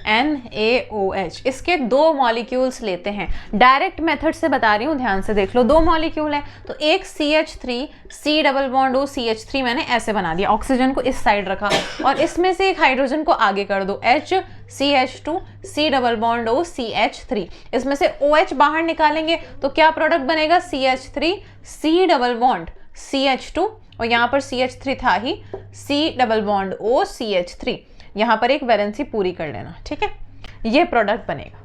S1: NaOH. इसके 2 मॉलिक्यूल्स लेते हैं. डायरेक्ट मेथड से बता रही हूँ, ध्यान से देख लो. 2 मॉलिक्यूल है तो एक CH3 C double bond O CH3 मैंने ऐसे बना दिया. ऑक्सीजन को इस साइड रखा और इसमें से एक हाइड्रोजन को आगे कर दो. HCH2 C double bond O CH3. इसमें से OH बाहर निकालेंगे तो क्या प्रोडक्ट बनेगा? CH3 C double bond CH2, और यहाँ पर CH3 था ही, C double bond O CH3. यहाँ पर एक वैलेंसी पूरी कर लेना. ठीक है. ये प्रोडक्ट बनेगा.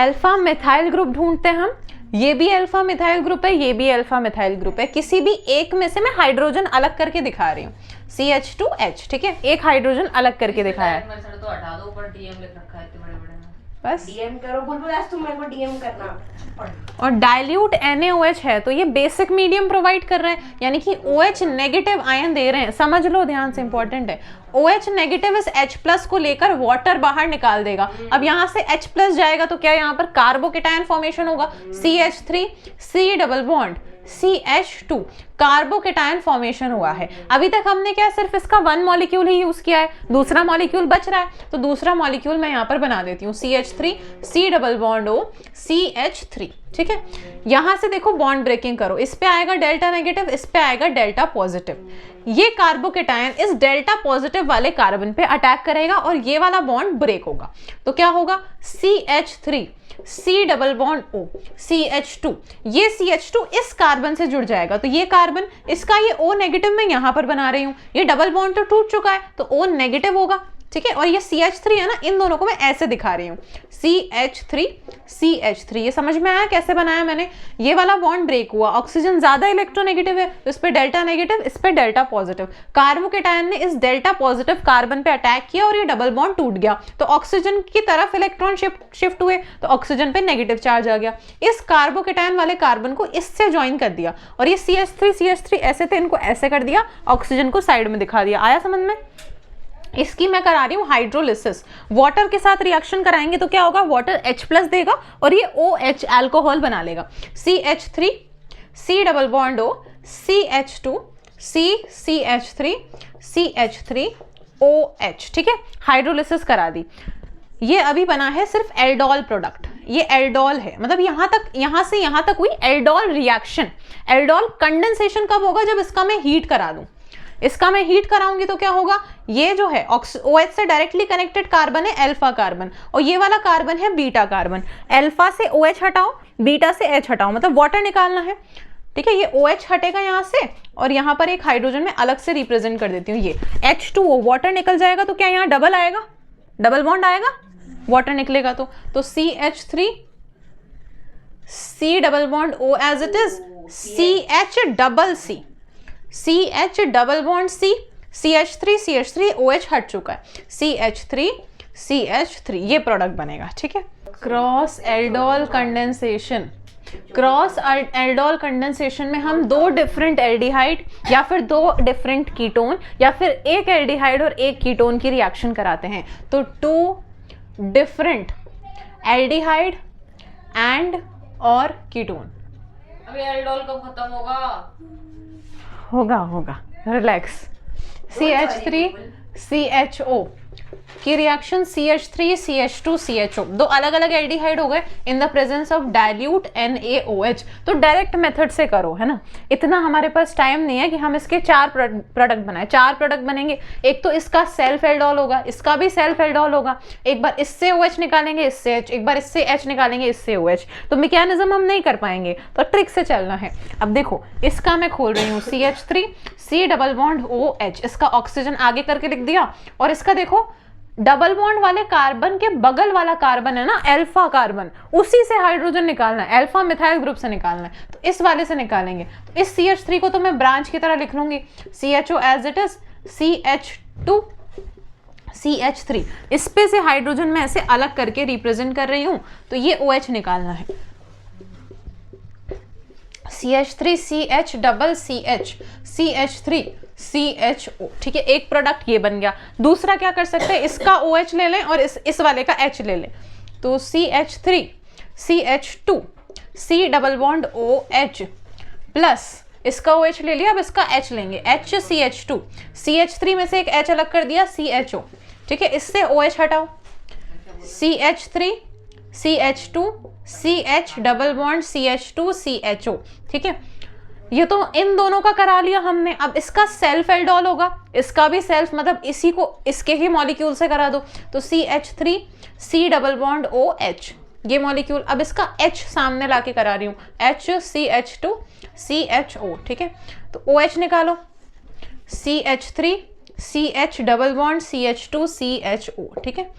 S1: अल्फा मिथाइल ग्रुप ढूंढते हैं हम. ये भी अल्फा मिथाइल ग्रुप है, ये भी अल्फा मिथाइल ग्रुप है. किसी भी एक में से मैं हाइड्रोजन अलग करके दिखा रही हूँ. CH2H. ठीक है. एक हाइड्रोजन अलग करके दिखाया है.
S2: तो हटा दो, ऊपर DM लिख रखा है इतने बड़े-बड़े में.
S1: बस
S2: DM करो. बुलबुल आज तुम मेरे को DM करना.
S1: और डाइल्यूट NaOH है तो ये बेसिक मीडियम प्रोवाइड कर रहे हैं, यानी कि OH नेगेटिव आयन दे रहे हैं. समझ लो, ध्यान से, इंपॉर्टेंट है. OH नेगेटिव इस H+ को लेकर वाटर बाहर निकाल देगा. अब यहाँ से H+ जाएगा तो क्या यहाँ पर कार्बोकेटायन फॉर्मेशन होगा? CH3 C double bond CH2 carbocation formation हुआ है. अभी तक हमने क्या सिर्फ इसका 1 मॉलिक्यूल ही यूज किया है, दूसरा मॉलिक्यूल बच रहा है, तो दूसरा मॉलिक्यूल मैं यहाँ पर बना देती हूँ. CH3 C double bond O CH3. ठीक है. यहाँ से देखो बॉन्ड ब्रेकिंग करो. इस पे आएगा डेल्टा नेगेटिव, इस पे आएगा डेल्टा पॉजिटिव. ये कार्बोकेटायन इस डेल्टा पॉजिटिव वाले कार्बन पे अटैक करेगा और ये वाला बॉन्ड ब्रेक होगा. तो क्या होगा? CH3 C double bond O CH2. ये CH2 इस कार्बन से जुड़ जाएगा, तो ये कार्बन इसका ये O नेगेटिव मैं यहाँ पर बना रही हूँ. ये डबल बॉन्ड तो टूट चुका है तो O नेगेटिव होगा. ठीक है. और ये CH3 है ना, इन दोनों को मैं ऐसे दिखा रही हूँ. CH3 CH3. ये समझ में आया कैसे बनाया मैंने? ये वाला बॉन्ड ब्रेक हुआ, ऑक्सीजन ज्यादा इलेक्ट्रोनेगेटिव है तो इस पे डेल्टा नेगेटिव, इस पे डेल्टा पॉजिटिव. कार्बोकेटायन ने इस डेल्टा पॉजिटिव कार्बन पे अटैक किया और ये डबल बॉन्ड टूट गया, तो ऑक्सीजन की तरफ इलेक्ट्रॉन शिफ्ट हुए तो ऑक्सीजन पे नेगेटिव चार्ज आ गया. इस कार्बोकेटायन वाले कार्बन को इससे ज्वाइन कर दिया और ये CH3 ऐसे थे, इनको ऐसे कर दिया, ऑक्सीजन को साइड में दिखा दिया. आया समझ में? इसकी मैं करा रही हूँ हाइड्रोलिसिस. वाटर के साथ रिएक्शन कराएंगे तो क्या होगा? वाटर H+ देगा और ये OH अल्कोहल बना लेगा. CH3 C double bond O CH2 CH3 CH3 OH. ठीक है. हाइड्रोलिसिस करा दी. ये अभी बना है सिर्फ एल्डोल प्रोडक्ट. ये एल्डोल है, मतलब यहाँ से यहाँ तक हुई एल्डोल रिएक्शन. एल्डोल कंडेंसेशन कब होगा? जब इसका मैं हीट करा दूं. इसका मैं हीट कराऊंगी तो क्या होगा? ये जो है OH से डायरेक्टली कनेक्टेड कार्बन है अल्फा कार्बन, और ये वाला कार्बन है बीटा कार्बन. अल्फा से OH हटाओ, बीटा से H हटाओ, मतलब वाटर निकालना है. ठीक है. ये OH हटेगा यहाँ से और यहाँ पर एक हाइड्रोजन में अलग से रिप्रेजेंट कर देती हूँ. ये H2O वाटर निकल जाएगा तो क्या यहाँ डबल आएगा? डबल बॉन्ड आएगा? वाटर निकलेगा तो CH3 C double bond O as it is, CH double C, CH double bond C, CH3 OH हट चुका है, CH3 ये प्रोडक्ट बनेगा, ठीक है। Cross aldol condensation, cross aldol condensation में हम दो डिफरेंट एल्डिहाइड या फिर दो डिफरेंट कीटोन या फिर एक एल्डिहाइड और एक कीटोन की रिएक्शन कराते हैं। तो टू डिफरेंट एल्डिहाइड एंड और कीटोन।
S3: अभी एल्डोल कब खत्म
S1: होगा रिलैक्स। CH3 CHO की रिएक्शन CH3 CH2 CHO, दो अलग अलग एल्डिहाइड हो गए इन the presence of dilute NaOH। तो डायरेक्ट मेथड से करो, है ना, इतना हमारे पास टाइम नहीं है कि हम इसके 4 प्रोडक्ट बनाए। 4 प्रोडक्ट बनेंगे, एक तो इसका सेल्फ एल्डोल होगा, इसका भी सेल्फ एल्डोल होगा, एक बार इससे OH निकालेंगे, इससे H, एक बार इससे H निकालेंगे, इससे OH। तो मैकेनिज्म हम नहीं कर पाएंगे, तो ट्रिक से चलना है। अब देखो इसका मैं खोल रही हूँ CH3 C double bond OH, इसका ऑक्सीजन आगे करके लिख दिया, और इसका देखो डबल बॉन्ड वाले कार्बन के बगल वाला कार्बन है ना, अल्फा कार्बन, उसी से हाइड्रोजन निकालना है, अल्फा मिथाइल ग्रुप से निकालना है, तो इस वाले से निकालेंगे। तो इस CH3 को तो मैं ब्रांच की तरह लिख लूंगी, CHO as it is, CH2 CH3, इस पे से हाइड्रोजन में ऐसे अलग करके रिप्रेजेंट कर रही हूं, तो ये OH निकालना है, CH3 CH double CH CH3 CHO, ठीक है, एक प्रोडक्ट ये बन गया। दूसरा क्या कर सकते हैं, इसका OH ले लें और इस वाले का H ले लें, तो CH3 CH2 C double bond OH plus इसका OH ले लिया, अब इसका H लेंगे, HCH2, CH3 में से एक H अलग कर दिया, CHO, ठीक है, इससे OH हटाओ, CH3 CH2 CH double bond CH2 CHO, ठीक है। ये तो इन दोनों का करा लिया हमने। अब इसका सेल्फ एल्डोल होगा, इसका भी सेल्फ, मतलब इसी को इसके ही मॉलिक्यूल से करा दो, तो CH3 C double bond OH, ये मॉलिक्यूल। अब इसका H सामने लाके करा रही हूँ, HCH2 CHO, ठीक है, तो OH निकालो, CH3 CH double bond CH2 CHO, ठीक है।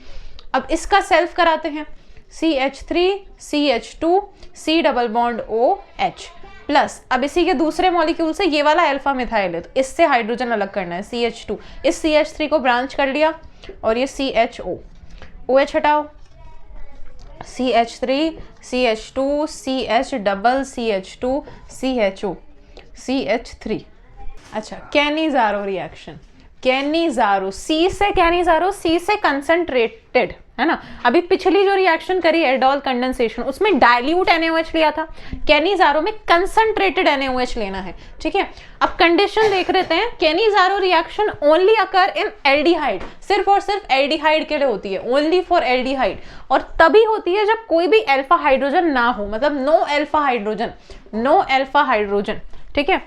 S1: अब इसका सेल्फ कराते हैं, CH3 CH2 C double bond OH plus, अब इसी के दूसरे मॉलिक्यूल से ये वाला अल्फा मिथाइल है, तो इससे हाइड्रोजन अलग करना है, CH2, इस CH3 को ब्रांच कर लिया, और ये CHO, OH हटाओ, CH3 CH2 CH double CH2 CHO CH3। अच्छा, कैनिज़ारो रिएक्शन, कैनिज़ारो, C से कंसंट्रेटेड, है ना। अभी पिछली जो रिएक्शन करी एल्डोल कंडेंसेशन, उसमें डाइल्यूट NaOH लिया था, कैनिज़ारो में कंसंट्रेटेड NaOH लेना है, ठीक है। अब कंडीशन देख लेते हैं, कैनिज़ारो रिएक्शन ओनली अकर इन एल्डिहाइड, सिर्फ और सिर्फ एल्डिहाइड के लिए होती है, ओनली फॉर एल्डिहाइड, और तभी होती है जब कोई भी अल्फा हाइड्रोजन ना हो, मतलब नो अल्फा हाइड्रोजन, ठीक है।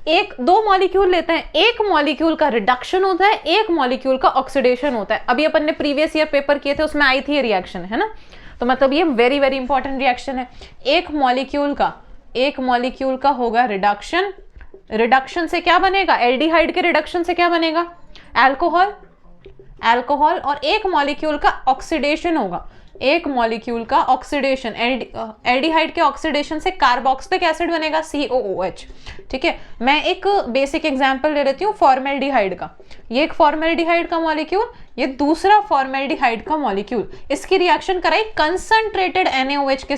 S1: एक दो मॉलिक्यूल लेते हैं, एक मॉलिक्यूल का रिडक्शन होता है, एक मॉलिक्यूल का ऑक्सीडेशन होता है। अभी अपन ने प्रीवियस ईयर पेपर किए थे, उसमें आई थी ये रिएक्शन, है ना, तो मतलब ये वेरी वेरी इंपॉर्टेंट रिएक्शन है। एक मॉलिक्यूल का होगा रिडक्शन, रिडक्शन से क्या बनेगा, एल्डिहाइड के रिडक्शन से क्या बनेगा, अल्कोहल, और एक मॉलिक्यूल का ऑक्सीडेशन होगा, एक मॉलिक्यूल का ऑक्सीडेशन, एल्डिहाइड के ऑक्सीडेशन से कार्बोक्सिलिक एसिड बनेगा, COOH, ठीक है। मैं एक बेसिक एग्जांपल ले लेती हूँ फॉर्मेल्डिहाइड का, ये एक फॉर्मेल्डिहाइड का मॉलिक्यूल, ये दूसरा फॉर्मेल्डिहाइड का मॉलिक्यूल, इसकी रिएक्शन कराई कंसंट्रेटेड NaOH के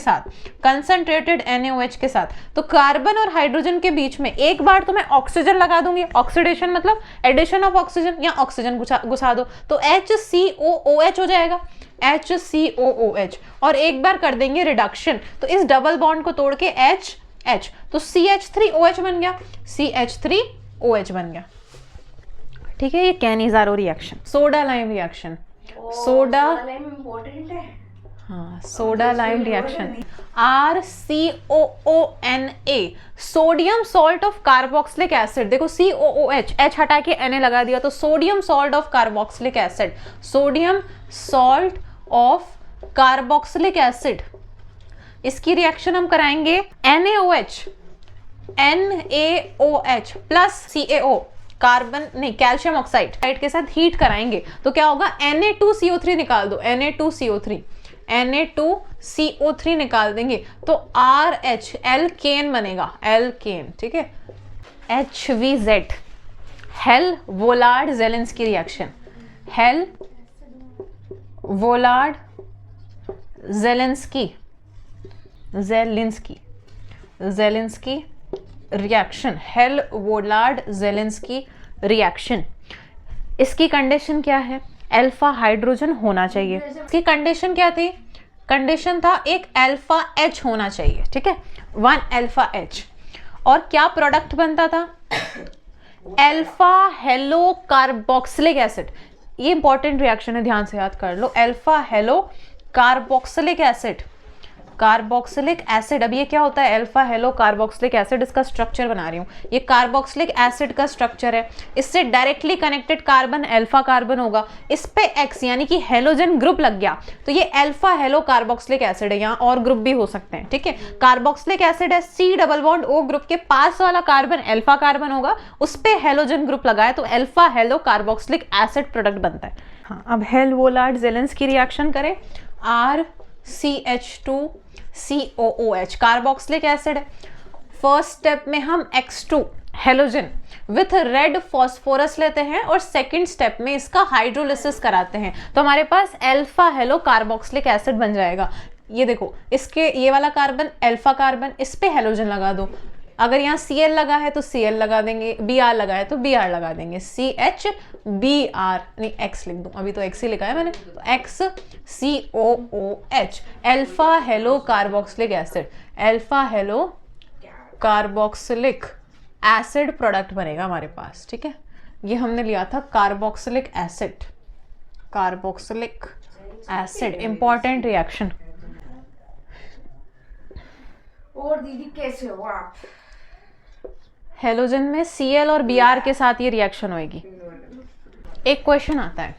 S1: साथ, तो कार्बन और हाइड्रोजन के बीच में एक बार तो मैं ऑक्सीजन लगा दूंगी, ऑक्सीडेशन मतलब एडिशन ऑफ ऑक्सीजन, या ऑक्सीजन घुसा दो, तो HCOOH हो जाएगा, HCOOH, और एक बार कर देंगे रिडक्शन, तो इस डबल बॉन्ड को तोड़ के H, तो CH3OH बन गया, CH3OH बन गया, ठीक है। ये Cannizzaro reaction. Soda lime reaction, soda
S2: important है,
S1: हाँ, soda lime reaction, RCOONA, sodium salt of carboxylic acid, देखो COOH, H हटा के Na लगा दिया, तो sodium salt of carboxylic acid, sodium salt of carboxylic acid, इसकी रिएक्शन हम कराएंगे NaOH प्लस CaO, कार्बन नहीं, कैल्शियम ऑक्साइड के साथ हीट कराएंगे तो क्या होगा, Na2CO3 निकाल दो, Na2CO3, Na2CO3 निकाल देंगे तो RH एल्केन बनेगा, एल्केन, ठीक है। HVZ Hell Volhard Zelinsky reaction, Hell Volhard Zelinsky reaction, Hell Volhard Zelinsky reaction. इसकी कंडीशन क्या है, अल्फा हाइड्रोजन होना चाहिए। इसकी कंडीशन क्या थी, कंडीशन था एक अल्फा H होना चाहिए, ठीक है, 1 अल्फा H। और क्या प्रोडक्ट बनता था, अल्फा हेलो कार्बोक्सिलिक एसिड। ये इंपॉर्टेंट रिएक्शन है, ध्यान से याद कर लो, alpha halo carboxylic acid, carboxylic acid. अब ये क्या होता है, अल्फा हेलो कार्बोक्सिलिक एसिड, इसका स्ट्रक्चर बना रही हूँ, ये कार्बोक्सिलिक एसिड का स्ट्रक्चर है। इससे directly connected carbon alpha carbon होगा, इस पे X यानी कि हेलोजन ग्रुप लग गया तो ये अल्फा हेलो कार्बोक्सिलिक एसिड है। यहाँ और ग्रुप भी हो सकते हैं, ठीक है। कार्बोक्सिलिक एसिड है, C double bond O group के पास वाला कार्बन अल्फा कार्बन होगा, उस पे हेलोजन ग्रुप लगाए तो alpha halo carboxylic acid product बनता है। हाँ, अब हेल वोलार्ड जेलेंस्की रिएक्शन करें, RCH2COOH कार्बोक्सिलिक एसिड है। फर्स्ट स्टेप में हम X2 halogen with red phosphorus लेते हैं और सेकंड स्टेप में इसका हाइड्रोलिसिस कराते हैं तो हमारे पास अल्फा हेलो कार्बोक्सिलिक एसिड बन जाएगा। ये देखो, इसके ये वाला कार्बन अल्फा कार्बन, इस पे हेलोजन लगा दो। अगर यहाँ Cl लगा है तो Cl लगा देंगे, Br लगा है तो Br लगा देंगे, CHBr नहीं X लिख दूं, अभी तो X ही लिखा है मैंने, तो XCOOH alpha halo carboxylic acid, alpha halo carboxylic acid product बनेगा हमारे पास, ठीक है। ये हमने लिया था carboxylic acid, carboxylic acid important reaction.
S2: और दीदी कैसे हो आप,
S1: हेलोजन में Cl और Br के साथ ये रिएक्शन होगी। एक क्वेश्चन आता है,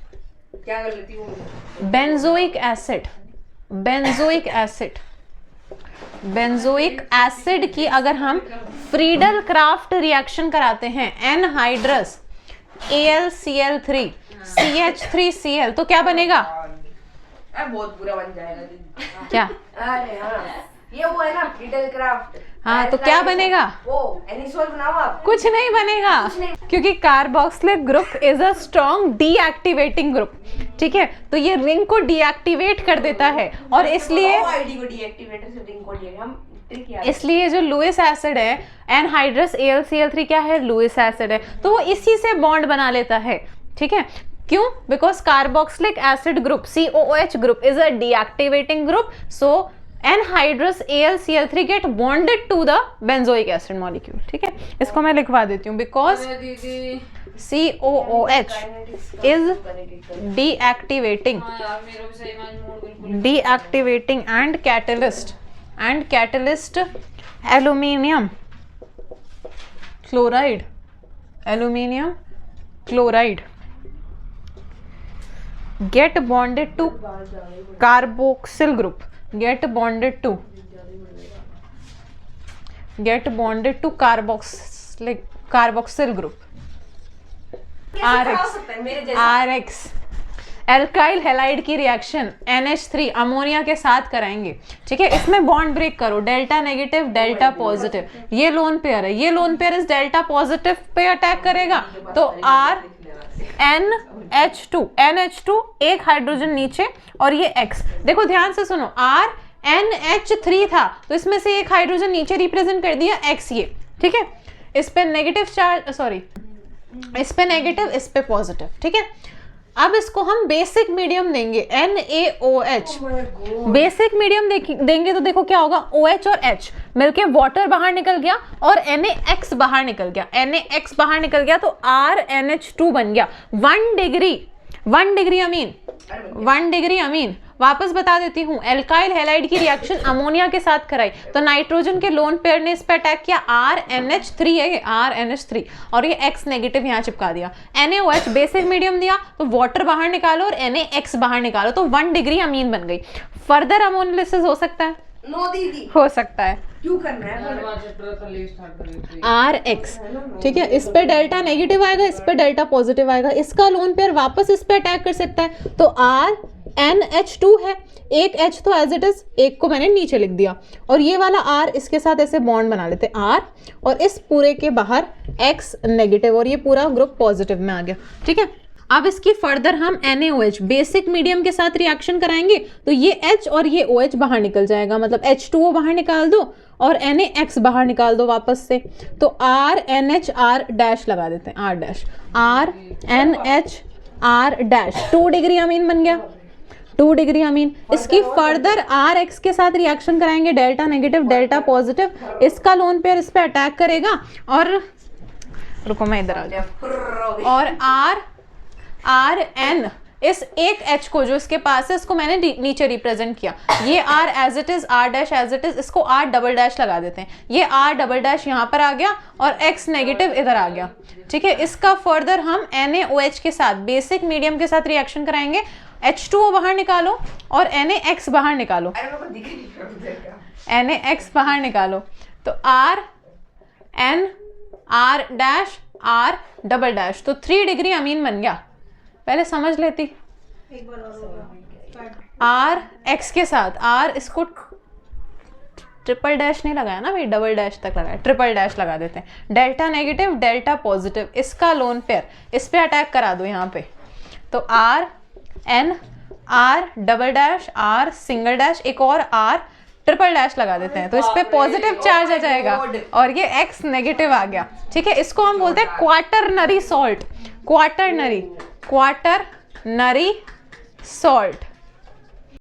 S2: क्या कर लेती हूँ,
S1: benzoic acid, benzoic acid, benzoic acid की अगर हम फ्रीडल क्राफ्ट रिएक्शन कराते हैं एनहाइड्रस AlCl3 CH3Cl तो क्या बनेगा,
S2: बहुत बुरा बन जाएगा दीदी।
S1: क्या,
S2: अरे हाँ, ये वो है ना फ्रीडल क्राफ्ट,
S1: हाँ तो क्या बनेगा,
S2: वो एनिसोल बनाओ आप,
S1: कुछ नहीं बनेगा क्योंकि carboxylic group is a strong deactivating group, ठीक है। तो ये रिंग को डीएक्टिवेट कर देता है और इसलिए
S2: आईडी को डीएक्टिवेट से रिंग को डीएक्टिवेट हम ट्रिक याद,
S1: इसलिए जो लुइस एसिड है एनहाइड्रस AlCl3 क्या है, लुइस एसिड है, तो वो इसी से बॉन्ड बना लेता है, ठीक है। क्यों, because carboxylic acid group COOH group is a deactivating group, so anhydrous AlCl3 get bonded to the benzoic acid molecule, ठीक है। इसको मैं लिखवा देती हूँ, बिकॉज
S3: दीदी
S1: COOH is deactivating,
S3: हाँ यार मेरा भी सही में मूड बिल्कुल
S1: deactivating and catalyst aluminium chloride, aluminium chloride get bonded to carboxyl group, get bonded to carboxyl group RX alkyl halide की रिएक्शन NH3 अमोनिया के साथ कराएंगे, ठीक है। इसमें बॉन्ड ब्रेक करो, डेल्टा नेगेटिव डेल्टा पॉजिटिव, ये लोन पेयर है, ये लोन पेयर इस डेल्टा पॉजिटिव पे अटैक करेगा तो NH2 एक हाइड्रोजन नीचे और ये X, देखो ध्यान से सुनो, NH3 था तो इसमें से एक हाइड्रोजन नीचे रिप्रेजेंट कर दिया X, ये ठीक है। इस पे नेगेटिव चार्ज, सॉरी इस पे नेगेटिव इस पे पॉजिटिव, ठीक है। अब इसको हम बेसिक मीडियम देंगे NaOH, बेसिक मीडियम देंगे तो देखो क्या होगा, OH और H मिलके वाटर बाहर निकल गया और NaX बाहर निकल गया, NaX बाहर निकल गया तो RNH2 बन गया। 1 डिग्री अमीन वापस बता देती हूँ, एल्काइल हैलाइड की रिएक्शन अमोनिया के साथ कराई तो नाइट्रोजन के लोन पेयर ने इस पे अटैक किया, RNH3 है ये, RNH3 और ये X नेगेटिव यहाँ चिपका दिया। NaOH बेसिक मीडियम दिया तो वाटर बाहर निकालो और NaX बाहर निकालो तो 1 डिग्री अमीन बन गई। फर्दर अमोनिलिसिस हो सकता है,
S2: नो दीदी
S1: हो सकता है
S2: क्यों करना है
S3: चैप्टर का लिस्ट स्टार्ट कर देते
S1: आर एक्स, ठीक है, इस पे डेल्टा नेगेटिव आएगा, इस पे डेल्टा पॉजिटिव आएगा, इसका लोन पेयर वापस इस पे अटैक कर सकता है। तो आर एन एच टू है, एक एच तो एज इट इज, एक को मैंने नीचे लिख दिया, और ये वाला आर इसके साथ ऐसे बॉन्ड बना लेते हैं आर, और इस पूरे के बाहर एक्स नेगेटिव, और ये पूरा ग्रुप पॉजिटिव में आ गया, ठीक है। अब इसकी फर्दर हम NaOH बेसिक मीडियम के साथ रिएक्शन कराएंगे, तो ये H और ये OH बाहर निकल जाएगा, मतलब H2O बाहर निकाल दो और NaX बाहर निकाल दो वापस से, तो RNH R डैश लगा देते हैं, R dash RNH R dash 2 degree amine बन गया, 2 डिग्री अमीन। इसकी फर्दर RX के साथ रिएक्शन कराएंगे, डेल्टा नेगेटिव डेल्टा पॉजिटिव, इसका लोन पेयर इस पे अटैक करेगा, और रुको मैं इधर आ जाऊँ, और आर एन इस एक H को जो इसके पास है इसको मैंने नीचे रिप्रेजेंट किया, ये R as it is, R dash as it is, इसको R डबल डैश लगा देते हैं, ये R डबल डैश यहाँ पर आ गया और X नेगेटिव इधर आ गया, ठीक है। इसका फर्दर हम NaOH के साथ बेसिक मीडियम के साथ रिएक्शन कराएंगे, H2O बाहर निकालो और NaX बाहर निकालो,
S2: अरे मेरे को दिख नहीं रहा उधर का।
S1: NaX बाहर निकालो, तो R N R dash R double dash, तो 3 डिग्री अमीन बन गया। पहले समझ लेती, आर एक्स के साथ आर, इसको ट्रिपल डैश नहीं लगाया ना भाई, डबल डैश तक लगाया, ट्रिपल डैश लगा देते हैं, डेल्टा नेगेटिव डेल्टा पॉजिटिव, इसका लोन पेयर इस पे अटैक करा दो यहाँ पे, तो R N R double dash R single dash, एक और आर ट्रिपल डैश लगा देते हैं, तो इस पे पॉजिटिव चार्ज आ जाएगा और ये एक्स नेगेटिव आ गया, ठीक है। इसको हम बोलते हैं क्वाटरनरी सॉल्ट, क्वाटरनरी सॉल्ट,